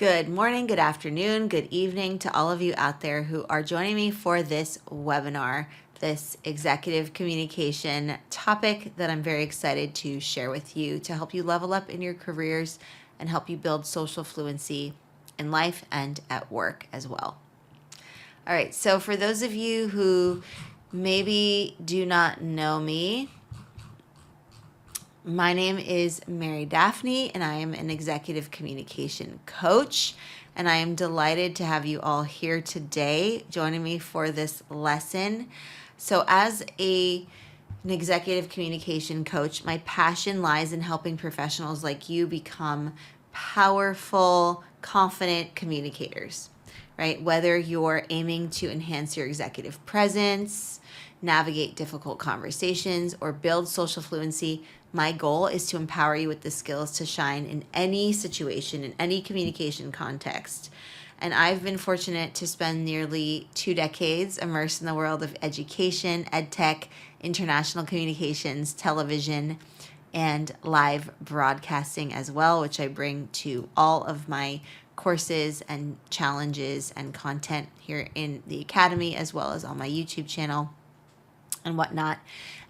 Good morning, good afternoon, good evening to all of you out there who are joining me for this webinar, this executive communication topic that I'm very excited to share with you to help you level up in your careers and help you build social fluency in life and at work as well. All right, so for those of you who maybe do not know me, my name is Mary Daphne, and I am an executive communication coach, and I am delighted to have you all here today joining me for this lesson. So as an executive communication coach, my passion lies in helping professionals like you become powerful, confident communicators, right? Whether you're aiming to enhance your executive presence, navigate difficult conversations, or build social fluency, my goal is to empower you with the skills to shine in any situation, in any communication context. And I've been fortunate to spend nearly 2 decades immersed in the world of education, edtech, international communications, television, and live broadcasting as well, which I bring to all of my courses and challenges and content here in the Academy, as well as on my YouTube channel and whatnot.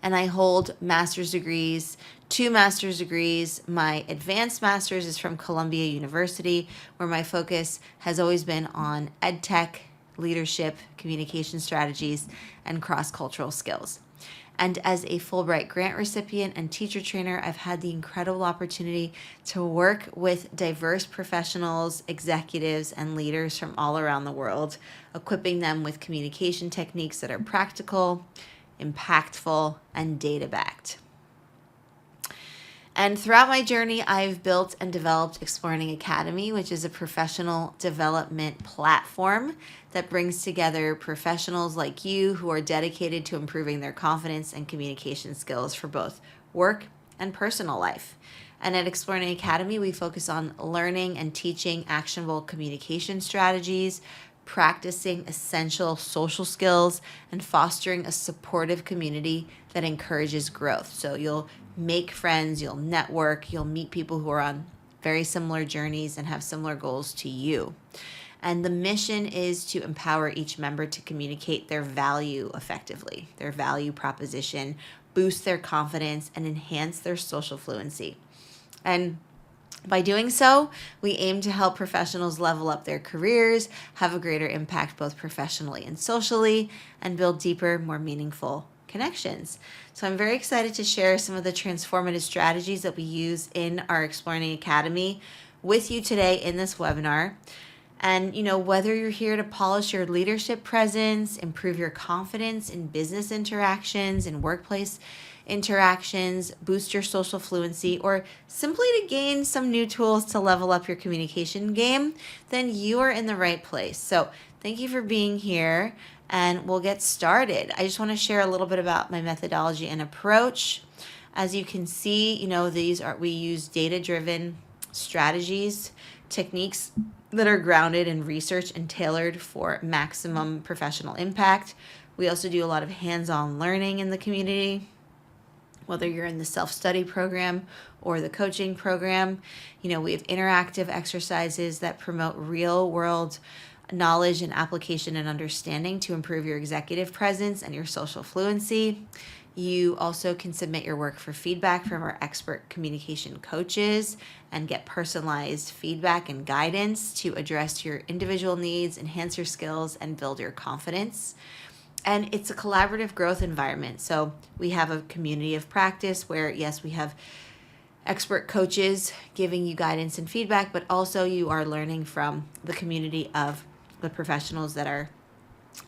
And I hold master's degrees, 2 master's degrees. My advanced master's is from Columbia University, where my focus has always been on edtech, leadership, communication strategies, and cross-cultural skills. And as a Fulbright grant recipient and teacher trainer, I've had the incredible opportunity to work with diverse professionals, executives, and leaders from all around the world, equipping them with communication techniques that are practical, impactful, and data-backed. And throughout my journey, I've built and developed Explearning Academy, which is a professional development platform that brings together professionals like you who are dedicated to improving their confidence and communication skills for both work and personal life. And at Explearning Academy, we focus on learning and teaching actionable communication strategies, practicing essential social skills, and fostering a supportive community that encourages growth. So you'll make friends, you'll network, you'll meet people who are on very similar journeys and have similar goals to you. And the mission is to empower each member to communicate their value effectively, their value proposition, boost their confidence, and enhance their social fluency. And by doing so, we aim to help professionals level up their careers, have a greater impact both professionally and socially, and build deeper, more meaningful connections. So I'm very excited to share some of the transformative strategies that we use in our Explearning Academy with you today in this webinar. And, whether you're here to polish your leadership presence, improve your confidence in business interactions, in workplace interactions, boost your social fluency, or simply to gain some new tools to level up your communication game, then you are in the right place. So thank you for being here, and we'll get started. I just want to share a little bit about my methodology and approach. As you can see, we use data-driven strategies, techniques that are grounded in research and tailored for maximum professional impact. We also do a lot of hands-on learning in the community, whether you're in the self-study program or the coaching program. We have interactive exercises that promote real-world knowledge and application and understanding to improve your executive presence and your social fluency. You also can submit your work for feedback from our expert communication coaches and get personalized feedback and guidance to address your individual needs, enhance your skills, and build your confidence. And it's a collaborative growth environment. So we have a community of practice where, yes, we have expert coaches giving you guidance and feedback, but also you are learning from the community of the professionals that are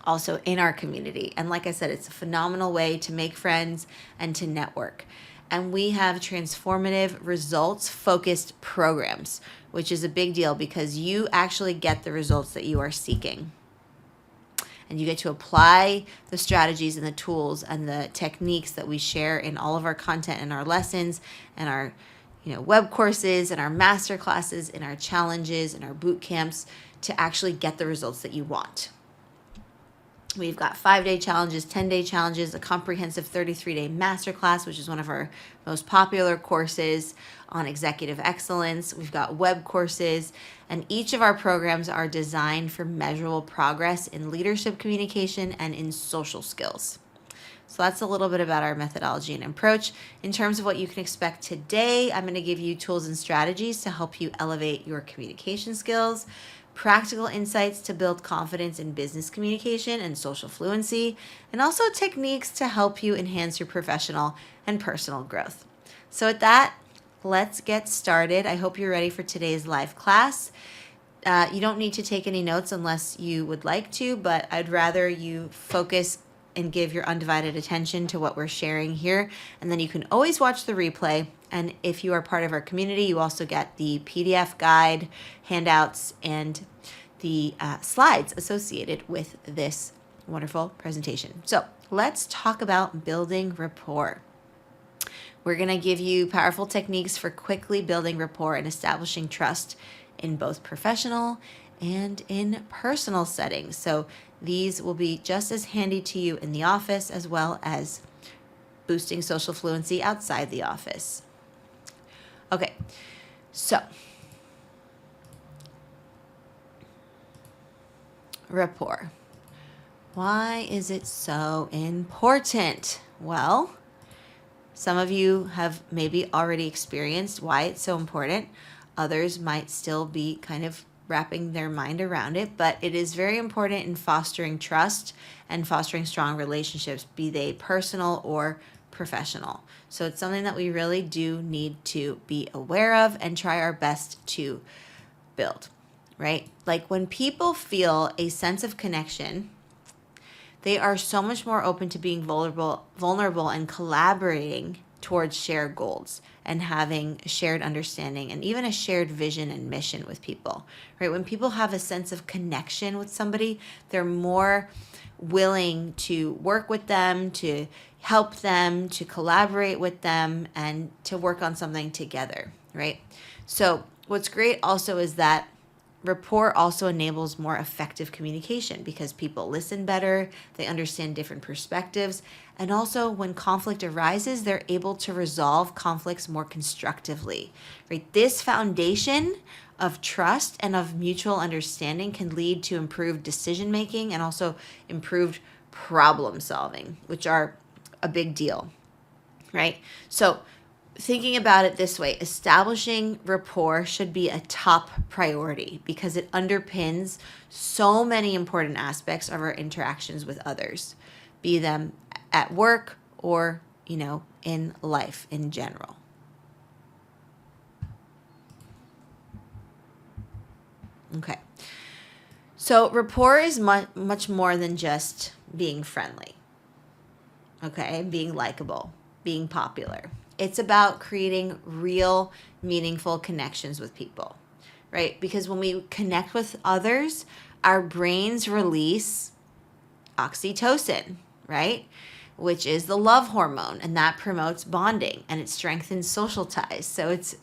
also in our community. And like I said, it's a phenomenal way to make friends and to network. And we have transformative results-focused programs, which is a big deal because you actually get the results that you are seeking. And you get to apply the strategies and the tools and the techniques that we share in all of our content and our lessons and our web courses and our masterclasses and our challenges and our boot camps to actually get the results that you want. We've got 5-day challenges, 10-day challenges, a comprehensive 33-day masterclass, which is one of our most popular courses on executive excellence. We've got web courses, and each of our programs are designed for measurable progress in leadership communication and in social skills. So that's a little bit about our methodology and approach. In terms of what you can expect today, I'm going to give you tools and strategies to help you elevate your communication skills, practical insights to build confidence in business communication and social fluency, and also techniques to help you enhance your professional and personal growth. So with that, let's get started. I hope you're ready for today's live class. You don't need to take any notes unless you would like to, but I'd rather you focus and give your undivided attention to what we're sharing here. And then you can always watch the replay. And if you are part of our community, you also get the PDF guide, handouts, and the slides associated with this wonderful presentation. So let's talk about building rapport. We're going to give you powerful techniques for quickly building rapport and establishing trust in both professional and in personal settings. So these will be just as handy to you in the office as well as boosting social fluency outside the office. Okay, so rapport. Why is it so important? Well, some of you have maybe already experienced why it's so important. Others might still be kind of wrapping their mind around it, but it is very important in fostering trust and fostering strong relationships, be they personal or professional. So it's something that we really do need to be aware of and try our best to build, right? Like when people feel a sense of connection, they are so much more open to being vulnerable and collaborating towards shared goals and having a shared understanding and even a shared vision and mission with people, right? When people have a sense of connection with somebody, they're more willing to work with them, to help them, to collaborate with them, and to work on something together, right? So what's great also is that rapport also enables more effective communication because people listen better, they understand different perspectives, and also when conflict arises, they're able to resolve conflicts more constructively, right? This foundation of trust and of mutual understanding can lead to improved decision-making and also improved problem solving, which are a big deal, right? So thinking about it this way, establishing rapport should be a top priority because it underpins so many important aspects of our interactions with others, be them at work or, in life in general. Okay. So rapport is much more than just being friendly, okay, being likable, being popular. It's about creating real, meaningful connections with people, right? Because when we connect with others, our brains release oxytocin, right? Which is the love hormone, and that promotes bonding and it strengthens social ties. So it's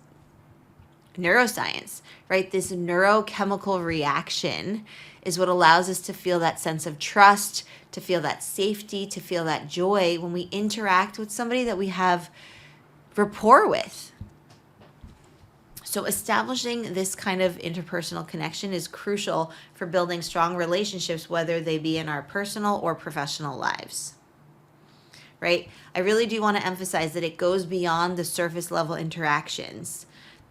neuroscience, right? This neurochemical reaction is what allows us to feel that sense of trust, to feel that safety, to feel that joy when we interact with somebody that we have rapport with. So establishing this kind of interpersonal connection is crucial for building strong relationships, whether they be in our personal or professional lives, right? I really do want to emphasize that it goes beyond the surface level interactions,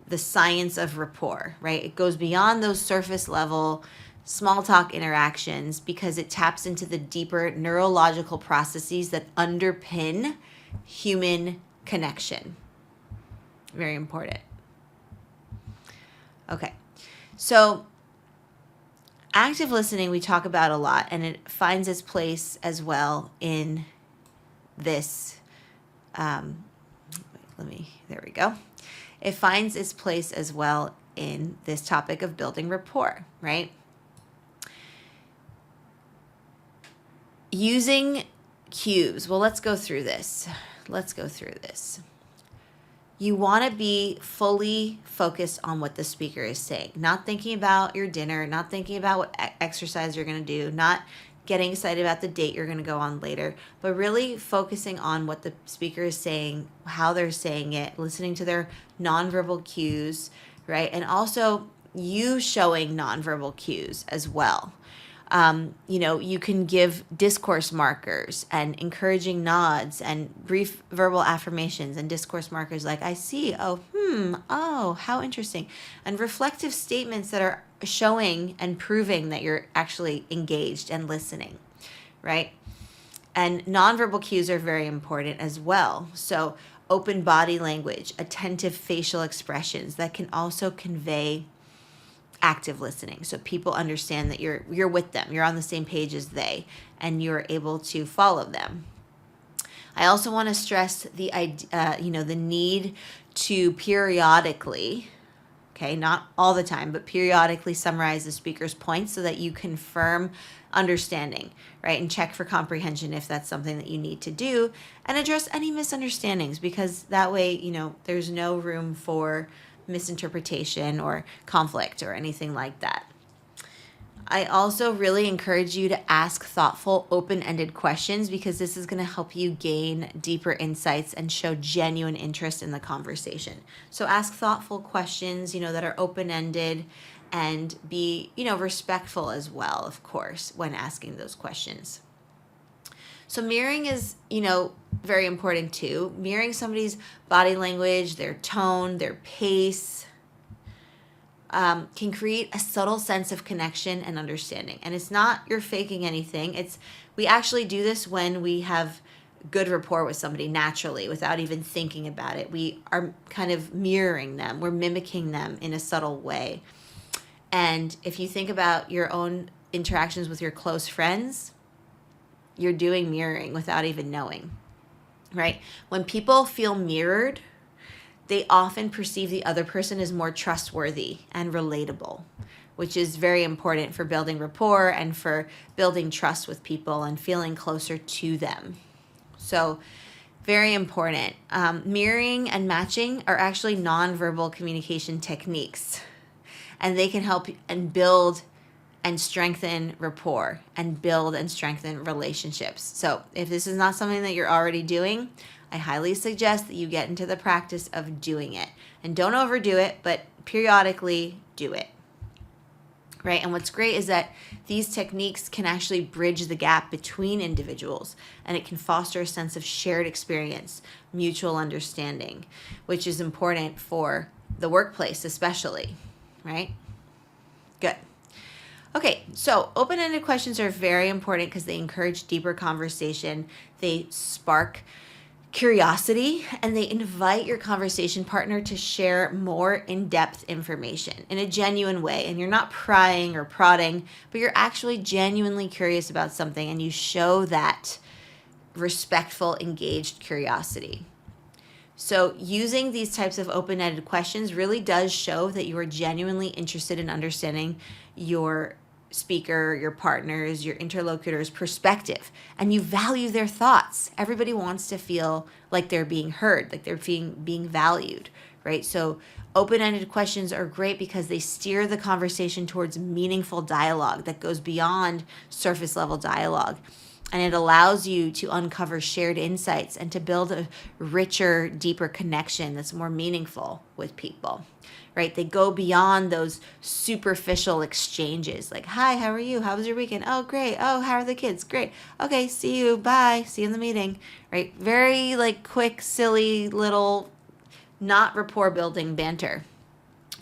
the science of rapport, right? It goes beyond those surface level small talk interactions because it taps into the deeper neurological processes that underpin human connection. Very important. Okay, so active listening we talk about a lot, and it finds its place as well in this. There we go. It finds its place as well in this topic of building rapport, right? Using cues. Well, let's go through this. You want to be fully focused on what the speaker is saying, not thinking about your dinner, not thinking about what exercise you're going to do, not getting excited about the date you're going to go on later, but really focusing on what the speaker is saying, how they're saying it, listening to their nonverbal cues, right? And also you showing nonverbal cues as well. You can give discourse markers and encouraging nods and brief verbal affirmations and discourse markers like, I see, oh, how interesting. And reflective statements that are showing and proving that you're actually engaged and listening, right? And nonverbal cues are very important as well. So open body language, attentive facial expressions that can also convey active listening, so people understand that you're with them, you're on the same page as they, and you're able to follow them. I also want to stress the need to periodically, okay, not all the time, but periodically summarize the speaker's points so that you confirm understanding, right, and check for comprehension if that's something that you need to do, and address any misunderstandings, because that way, there's no room for misinterpretation or conflict or anything like that. I also really encourage you to ask thoughtful, open-ended questions, because this is going to help you gain deeper insights and show genuine interest in the conversation. So ask thoughtful questions, that are open-ended, and be, respectful as well, of course, when asking those questions. So mirroring is, very important too. Mirroring somebody's body language, their tone, their pace, can create a subtle sense of connection and understanding. And it's not you're faking anything. We actually do this when we have good rapport with somebody naturally without even thinking about it. We are kind of mirroring them. We're mimicking them in a subtle way. And if you think about your own interactions with your close friends, you're doing mirroring without even knowing, right? When people feel mirrored, they often perceive the other person as more trustworthy and relatable, which is very important for building rapport and for building trust with people and feeling closer to them. So very important. Mirroring and matching are actually nonverbal communication techniques, and they can help and build and strengthen rapport and build and strengthen relationships. So if this is not something that you're already doing, I highly suggest that you get into the practice of doing it. And don't overdo it, but periodically do it, right? And what's great is that these techniques can actually bridge the gap between individuals, and it can foster a sense of shared experience, mutual understanding, which is important for the workplace especially, right? Good. Okay, so open-ended questions are very important because they encourage deeper conversation, they spark curiosity, and they invite your conversation partner to share more in-depth information in a genuine way. And you're not prying or prodding, but you're actually genuinely curious about something, and you show that respectful, engaged curiosity. So using these types of open-ended questions really does show that you are genuinely interested in understanding your speaker, your partners, your interlocutor's perspective, and you value their thoughts. Everybody wants to feel like they're being heard, like they're being valued, right? So open-ended questions are great because they steer the conversation towards meaningful dialogue that goes beyond surface level dialogue. And it allows you to uncover shared insights and to build a richer, deeper connection that's more meaningful with people, right? They go beyond those superficial exchanges like, hi, how are you? How was your weekend? Oh, great. Oh, how are the kids? Great. Okay, see you. Bye. See you in the meeting, right? Very quick, silly little, not rapport building banter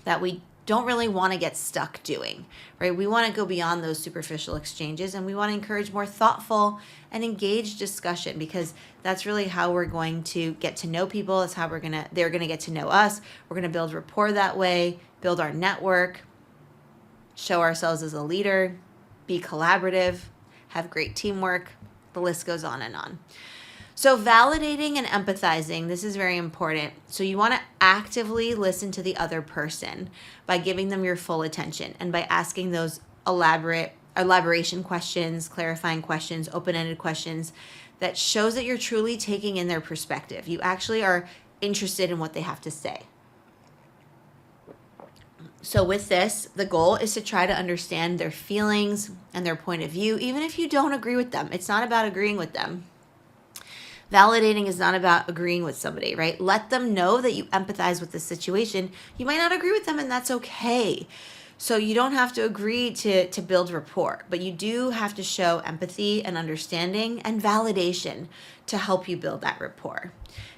that we don't really want to get stuck doing, right? We want to go beyond those superficial exchanges, and we want to encourage more thoughtful and engaged discussion, because that's really how we're going to get to know people. It's how they're going to get to know us. We're going to build rapport that way, build our network, show ourselves as a leader, be collaborative, have great teamwork. The list goes on and on. So validating and empathizing, this is very important. So you want to actively listen to the other person by giving them your full attention and by asking those elaboration questions, clarifying questions, open-ended questions that shows that you're truly taking in their perspective. You actually are interested in what they have to say. So with this, the goal is to try to understand their feelings and their point of view, even if you don't agree with them. It's not about agreeing with them. Validating is not about agreeing with somebody, right? Let them know that you empathize with the situation. You might not agree with them, and that's okay. So you don't have to agree to build rapport, but you do have to show empathy and understanding and validation to help you build that rapport.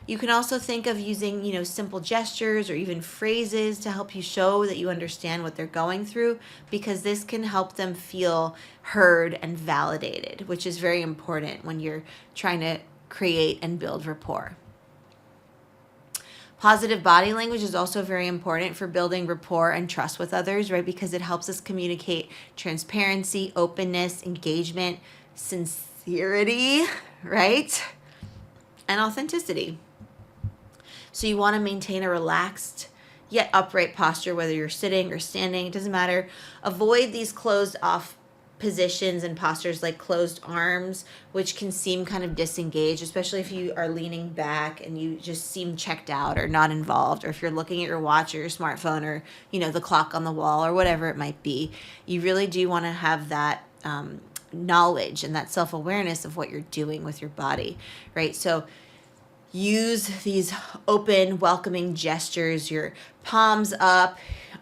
You can also think of using, simple gestures or even phrases to help you show that you understand what they're going through, because this can help them feel heard and validated, which is very important when you're trying to create and build rapport. Positive body language is also very important for building rapport and trust with others, right? Because it helps us communicate transparency, openness, engagement, sincerity, right? And authenticity. So you want to maintain a relaxed yet upright posture, whether you're sitting or standing, it doesn't matter. Avoid these closed off positions and postures like closed arms, which can seem kind of disengaged, especially if you are leaning back and you just seem checked out or not involved, or if you're looking at your watch or your smartphone or the clock on the wall or whatever it might be. You really do want to have that knowledge and that self-awareness of what you're doing with your body, right? So use these open, welcoming gestures, your palms up,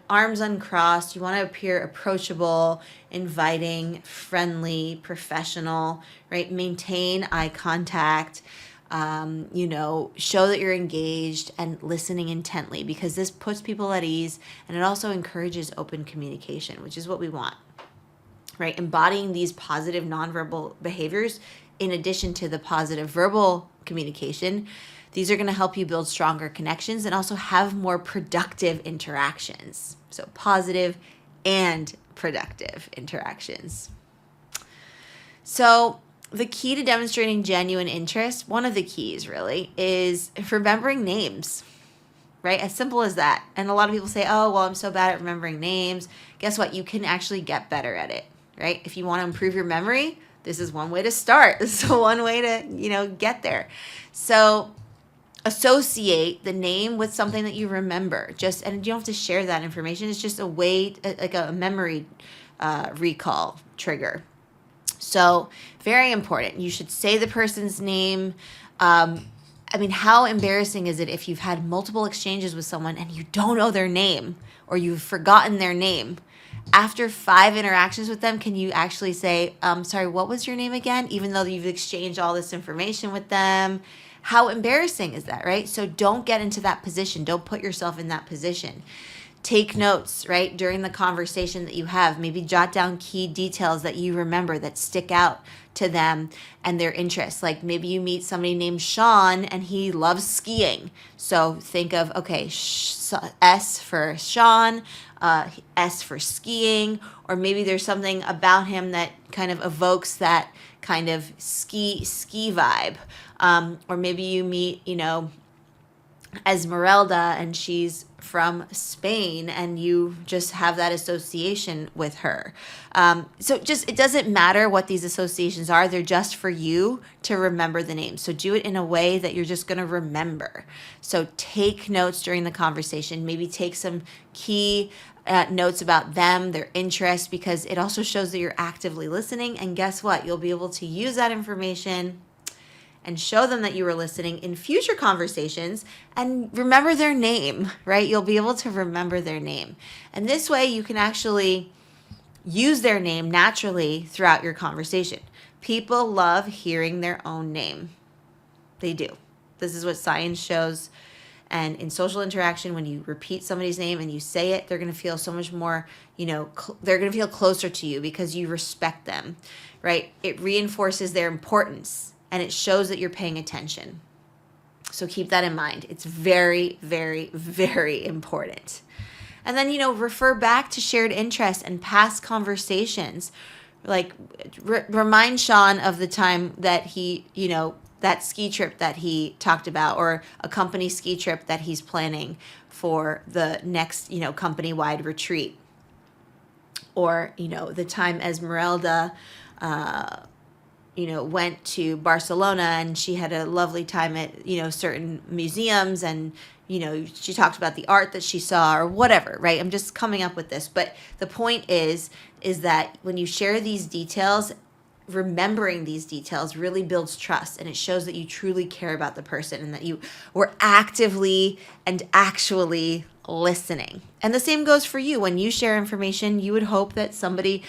arms uncrossed. You want to appear approachable, inviting, friendly, professional, right? Maintain eye contact, show that you're engaged and listening intently, because this puts people at ease and it also encourages open communication, which is what we want, right? Embodying these positive nonverbal behaviors in addition to the positive verbal communication, these are going to help you build stronger connections and also have more productive interactions. So positive and productive interactions. So the key to demonstrating genuine interest, one of the keys really, is remembering names, right? As simple as that. And a lot of people say, oh, well, I'm so bad at remembering names. Guess what? You can actually get better at it, right? If you want to improve your memory, this is one way to start. This is one way to, get there. So associate the name with something that you remember. And you don't have to share that information. It's just a way, like a memory recall trigger. So very important. You should say the person's name. How embarrassing is it if you've had multiple exchanges with someone and you don't know their name or you've forgotten their name? After 5 interactions with them, can you actually say, sorry, what was your name again? Even though you've exchanged all this information with them. How embarrassing is that, right? So don't get into that position. Don't put yourself in that position. Take notes, right, during the conversation that you have. Maybe jot down key details that you remember that stick out to them and their interests. Like maybe you meet somebody named Sean and he loves skiing. So think of, okay, S for Sean, S for skiing, or maybe there's something about him that kind of evokes that kind of ski vibe. Or maybe you meet, Esmeralda and she's from Spain and you just have that association with her. It doesn't matter what these associations are. They're just for you to remember the name. So do it in a way that you're just going to remember. So take notes during the conversation. Maybe take some key notes about them, their interests, because it also shows that you're actively listening. And guess what? You'll be able to use that information and show them that you were listening in future conversations and remember their name, right? You'll be able to remember their name. And this way you can actually use their name naturally throughout your conversation. People love hearing their own name. They do. This is what science shows. And in social interaction, when you repeat somebody's name and you say it, they're going to feel so much more, they're going to feel closer to you because you respect them, right? It reinforces their importance. And it shows that you're paying attention. So keep that in mind. It's very, very, very important. And then, refer back to shared interests and past conversations. Like, remind Sean of the time that he, that ski trip that he talked about, or a company ski trip that he's planning for the next, company-wide retreat. Or, the time Esmeralda, went to Barcelona and she had a lovely time at, certain museums and, she talked about the art that she saw or whatever, right? I'm just coming up with this. But the point is that when you share these details, remembering these details really builds trust, and it shows that you truly care about the person and that you were actively and actually listening. And the same goes for you. When you share information, you would hope that somebody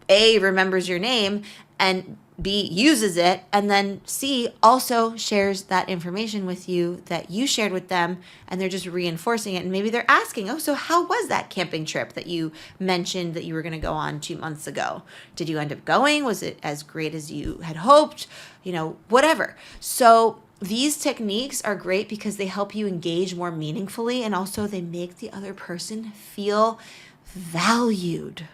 A, remembers your name, and B, uses it, and then C, also shares that information with you that you shared with them, and they're just reinforcing it. And maybe they're asking, oh, so how was that camping trip that you mentioned that you were going to go on 2 months ago? Did you end up going? Was it as great as you had hoped? Whatever. So these techniques are great because they help you engage more meaningfully, and also they make the other person feel valued.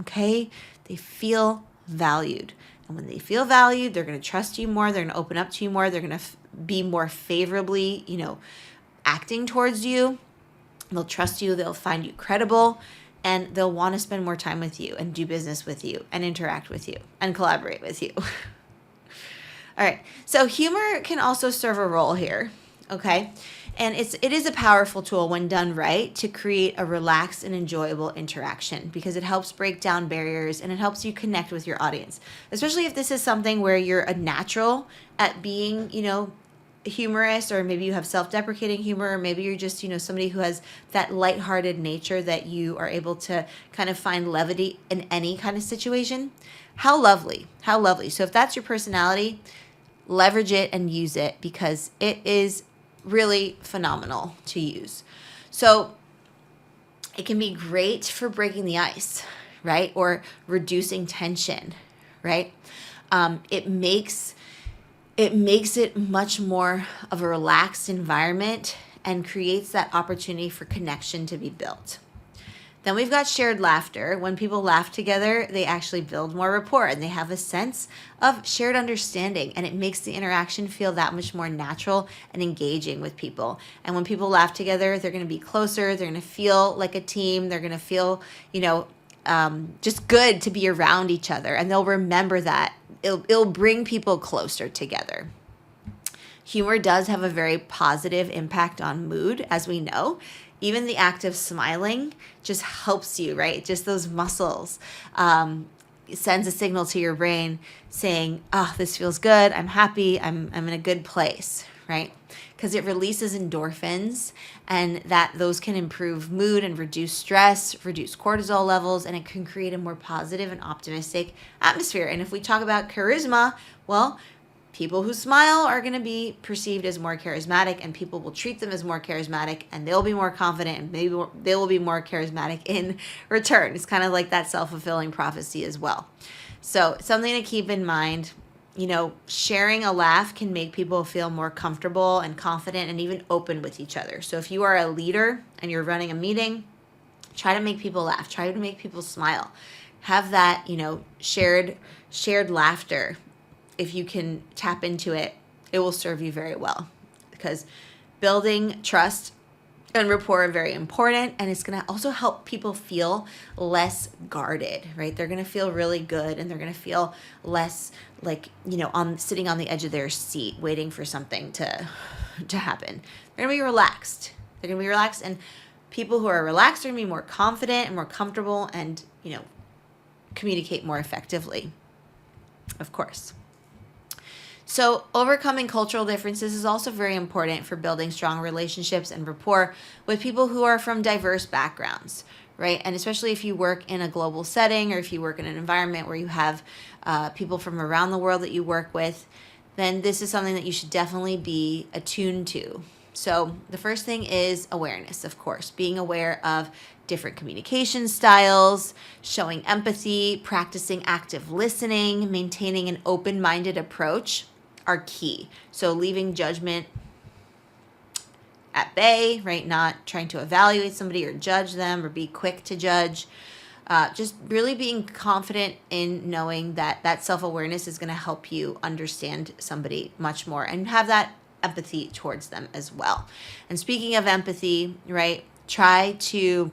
Okay? They feel valued. And when they feel valued, they're going to trust you more. They're going to open up to you more. They're going to be more favorably, acting towards you. They'll trust you. They'll find you credible. And they'll want to spend more time with you and do business with you and interact with you and collaborate with you. All right. So humor can also serve a role here. Okay. And it is a powerful tool when done right to create a relaxed and enjoyable interaction, because it helps break down barriers and it helps you connect with your audience, especially if this is something where you're a natural at being, humorous, or maybe you have self-deprecating humor, or maybe you're just, somebody who has that lighthearted nature that you are able to kind of find levity in any kind of situation. How lovely. How lovely. So if that's your personality, leverage it and use it, because it is really phenomenal to use. So it can be great for breaking the ice, right? Or reducing tension, right? It makes it much more of a relaxed environment and creates that opportunity for connection to be built. Then we've got shared laughter. When people laugh together, they actually build more rapport and they have a sense of shared understanding, and it makes the interaction feel that much more natural and engaging with people. And when people laugh together, they're going to be closer. They're going to feel like a team. They're going to feel, just good to be around each other, and they'll remember that. It'll bring people closer together. Humor does have a very positive impact on mood, as we know. Even the act of smiling just helps you, right? Just those muscles sends a signal to your brain saying, oh, this feels good. I'm happy. I'm in a good place, right? Because it releases endorphins, and those can improve mood and reduce stress, reduce cortisol levels, and it can create a more positive and optimistic atmosphere. And if we talk about charisma, well, people who smile are going to be perceived as more charismatic, and people will treat them as more charismatic, and they'll be more confident, and maybe they will be more charismatic in return. It's kind of like that self-fulfilling prophecy as well. So something to keep in mind, sharing a laugh can make people feel more comfortable and confident and even open with each other. So if you are a leader and you're running a meeting, try to make people laugh. Try to make people smile. Have that, shared laughter. If you can tap into it, it will serve you very well, because building trust and rapport are very important, and it's going to also help people feel less guarded, right? They're going to feel really good, and they're going to feel less like, sitting on the edge of their seat waiting for something to happen. They're going to be relaxed. And people who are relaxed are going to be more confident and more comfortable and, communicate more effectively, of course. So overcoming cultural differences is also very important for building strong relationships and rapport with people who are from diverse backgrounds, right? And especially if you work in a global setting, or if you work in an environment where you have people from around the world that you work with, then this is something that you should definitely be attuned to. So the first thing is awareness, of course, being aware of different communication styles, showing empathy, practicing active listening, maintaining an open-minded approach are key. So leaving judgment at bay, right? Not trying to evaluate somebody or judge them or be quick to judge. Just really being confident in knowing that self-awareness is going to help you understand somebody much more and have that empathy towards them as well. And speaking of empathy, right? Try to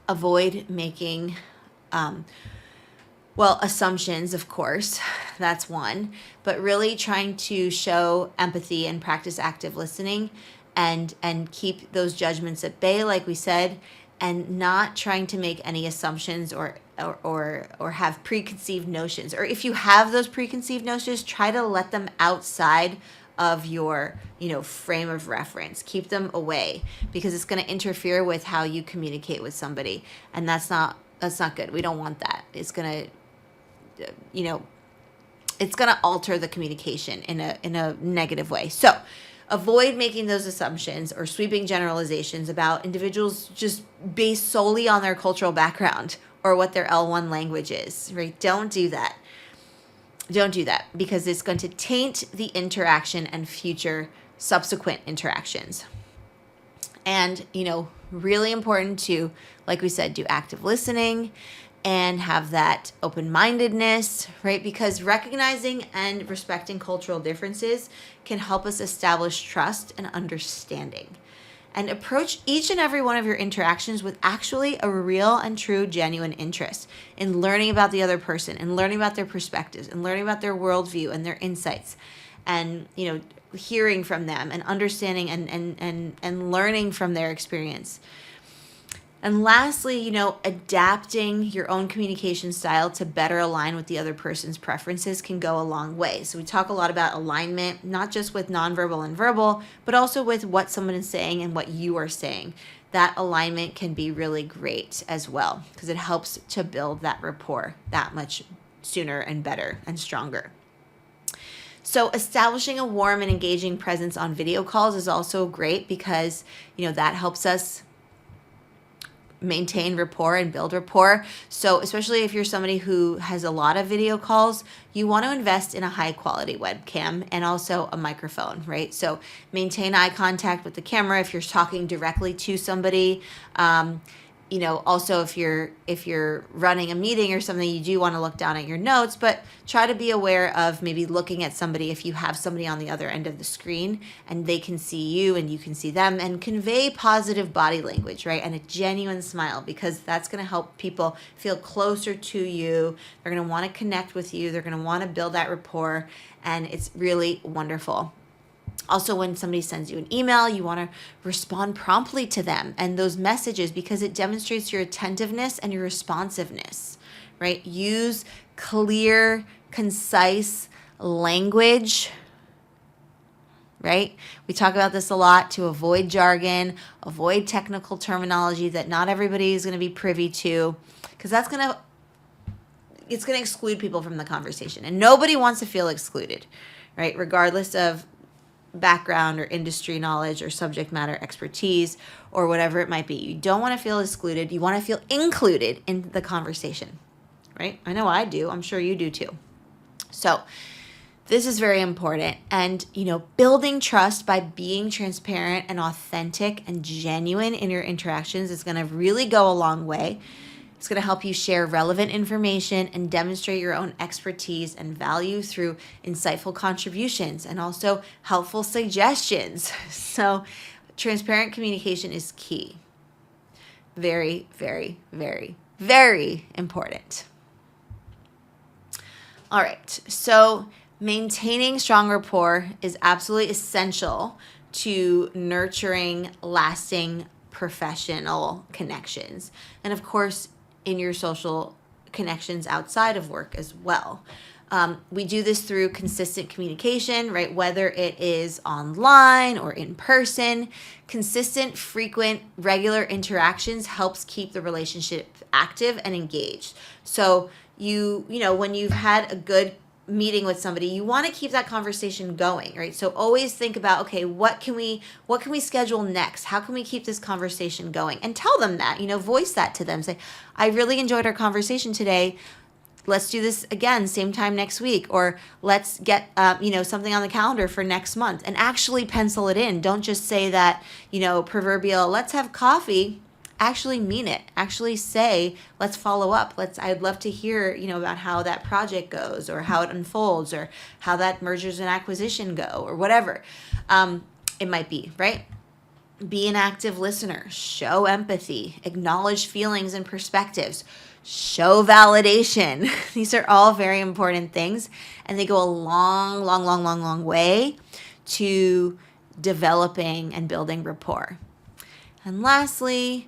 avoid making assumptions, of course, that's one, but really trying to show empathy and practice active listening and keep those judgments at bay, like we said, and not trying to make any assumptions or have preconceived notions. Or if you have those preconceived notions, try to let them outside of your, frame of reference. Keep them away, because it's going to interfere with how you communicate with somebody, and that's not good. We don't want that. It's going to, it's going to alter the communication in a negative way. So avoid making those assumptions or sweeping generalizations about individuals just based solely on their cultural background or what their L1 language is, right? Don't do that. Don't do that, because it's going to taint the interaction and future subsequent interactions. And, really important to, like we said, do active listening and have that open-mindedness, right? Because recognizing and respecting cultural differences can help us establish trust and understanding. And approach each and every one of your interactions with actually a real and true, genuine interest in learning about the other person and learning about their perspectives and learning about their worldview and their insights, and, hearing from them and understanding and learning from their experience. And lastly, adapting your own communication style to better align with the other person's preferences can go a long way. So we talk a lot about alignment, not just with nonverbal and verbal, but also with what someone is saying and what you are saying. That alignment can be really great as well, because it helps to build that rapport that much sooner and better and stronger. So establishing a warm and engaging presence on video calls is also great, because, that helps us maintain rapport and build rapport. So especially if you're somebody who has a lot of video calls, you want to invest in a high quality webcam and also a microphone, right? So maintain eye contact with the camera if you're talking directly to somebody. Also if you're running a meeting or something, you do want to look down at your notes, but try to be aware of maybe looking at somebody if you have somebody on the other end of the screen and they can see you and you can see them, and convey positive body language, right? And a genuine smile, because that's going to help people feel closer to you. They're going to want to connect with you. They're going to want to build that rapport, and it's really wonderful. Also, when somebody sends you an email, you want to respond promptly to them and those messages, because it demonstrates your attentiveness and your responsiveness, right? Use clear, concise language, right? We talk about this a lot, to avoid jargon, avoid technical terminology that not everybody is going to be privy to, because it's going to exclude people from the conversation, and nobody wants to feel excluded, right? Regardless of background or industry knowledge or subject matter expertise or whatever it might be. You don't want to feel excluded. You want to feel included in the conversation, right? I know I do. I'm sure you do too. So this is very important. And, building trust by being transparent and authentic and genuine in your interactions is going to really go a long way. It's going to help you share relevant information and demonstrate your own expertise and value through insightful contributions and also helpful suggestions. So transparent communication is key. Very, very, very, very important. All right. So maintaining strong rapport is absolutely essential to nurturing lasting professional connections. And of course, in your social connections outside of work as well. We do this through consistent communication, right? Whether it is online or in person. Consistent, frequent, regular interactions helps keep the relationship active and engaged. So when you've had a good meeting with somebody, you want to keep that conversation going, right? So always think about, okay, what can we schedule next? How can we keep this conversation going? And tell them that, voice that to them. Say, I really enjoyed our conversation today. Let's do this again, same time next week, or let's get, something on the calendar for next month, and actually pencil it in. Don't just say that, proverbial, let's have coffee. Actually mean it. Actually say, let's follow up. I'd love to hear, about how that project goes, or how it unfolds, or how that mergers and acquisition go, or whatever it might be, right? Be an active listener. Show empathy. Acknowledge feelings and perspectives. Show validation. These are all very important things, and they go a long, long, long, long, long way to developing and building rapport. And lastly,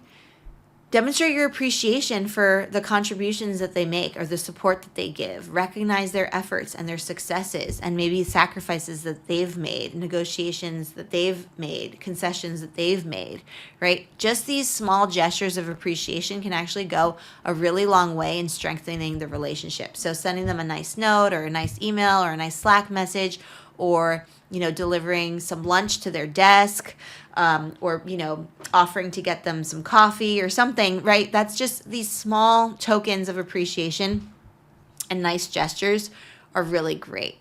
demonstrate your appreciation for the contributions that they make or the support that they give. Recognize their efforts and their successes and maybe sacrifices that they've made, negotiations that they've made, concessions that they've made, right? Just these small gestures of appreciation can actually go a really long way in strengthening the relationship. So sending them a nice note or a nice email or a nice Slack message, or delivering some lunch to their desk, or offering to get them some coffee or something, right? That's just these small tokens of appreciation and nice gestures are really great,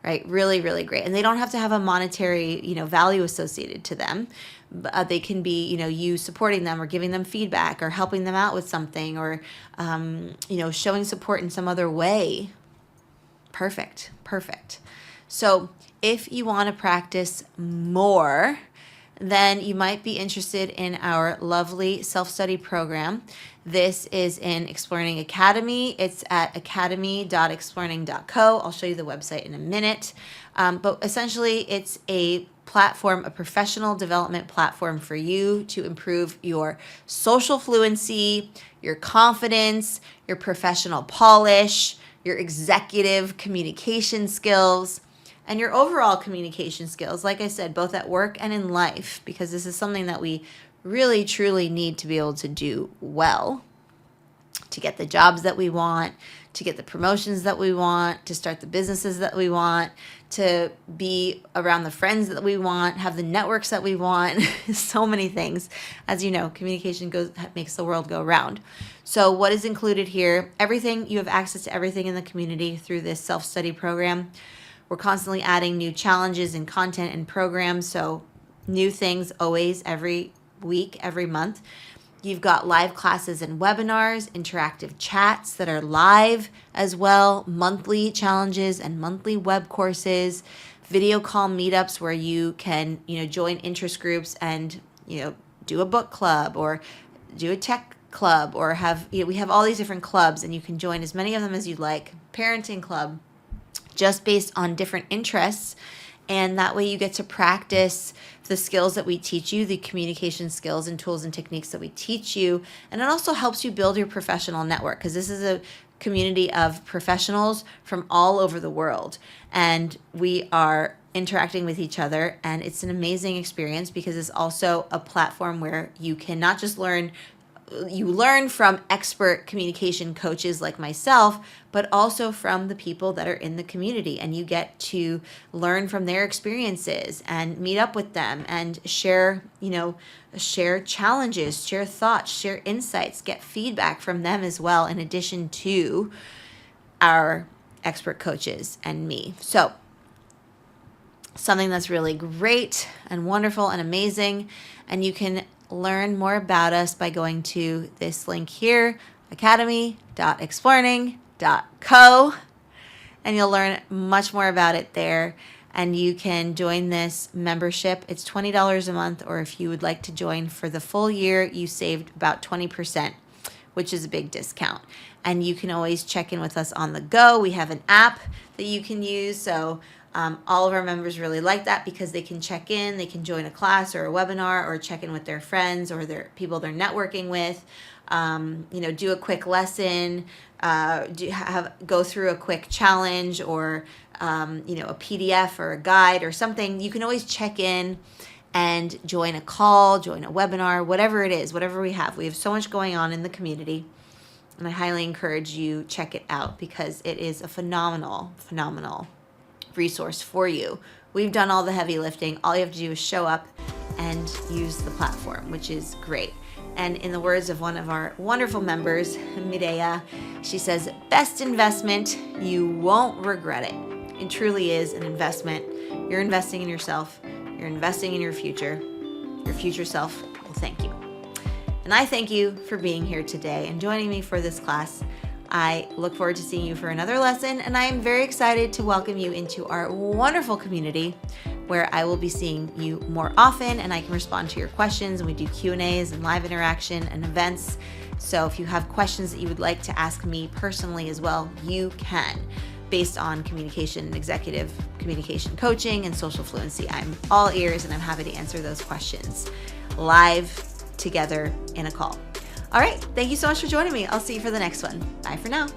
right? Really, really great. And they don't have to have a monetary, value associated to them. They can be, you supporting them or giving them feedback or helping them out with something, or, showing support in some other way. Perfect. So if you want to practice more, then you might be interested in our lovely self-study program. This is in Explearning Academy. It's at academy.explearning.co. I'll show you the website in a minute. But essentially, it's a platform, a professional development platform for you to improve your social fluency, your confidence, your professional polish, your executive communication skills, and your overall communication skills, like I said, both at work and in life, because this is something that we really, truly need to be able to do well, to get the jobs that we want, to get the promotions that we want, to start the businesses that we want, to be around the friends that we want, have the networks that we want, so many things. As you know, communication makes the world go round. So what is included here? Everything, you have access to everything in the community through this self-study program. We're constantly adding new challenges and content and programs, so new things always, every week, every month. You've got live classes and webinars, interactive chats that are live as well, monthly challenges and monthly web courses, video call meetups where you can, join interest groups and, do a book club or do a tech club, or have, we have all these different clubs and you can join as many of them as you'd like. Parenting club, just based on different interests. And that way you get to practice the skills that we teach you, the communication skills and tools and techniques that we teach you. And it also helps you build your professional network, because this is a community of professionals from all over the world. And we are interacting with each other. And it's an amazing experience, because it's also a platform where you can not just learn from expert communication coaches like myself, but also from the people that are in the community. And you get to learn from their experiences and meet up with them and share challenges, share thoughts, share insights, get feedback from them as well, in addition to our expert coaches and me. So something that's really great and wonderful and amazing. And you can learn more about us by going to this link here, academy.explearning.co, and you'll learn much more about it there. And you can join this membership. It's $20 a month, or if you would like to join for the full year, you saved about 20%, which is a big discount. And you can always check in with us on the go. We have an app that you can use, so all of our members really like that, because they can check in, they can join a class or a webinar, or check in with their friends or their people they're networking with, do a quick lesson, go through a quick challenge, or a PDF or a guide or something. You can always check in and join a call, join a webinar, whatever it is, whatever we have. We have so much going on in the community, and I highly encourage you check it out, because it is a phenomenal resource for you. We've done all the heavy lifting. All you have to do is show up and use the platform, which is great. And in the words of one of our wonderful members, Mireya, she says, best investment, you won't regret it. It truly is an investment. You're investing in yourself. You're investing in your future. Your future self will thank you. And I thank you for being here today and joining me for this class. I look forward to seeing you for another lesson, and I am very excited to welcome you into our wonderful community, where I will be seeing you more often, and I can respond to your questions, and we do Q&As and live interaction and events. So if you have questions that you would like to ask me personally as well, you can. based on communication and executive communication coaching and social fluency. I'm all ears and I'm happy to answer those questions live together in a call. All right, thank you so much for joining me. I'll see you for the next one. Bye for now.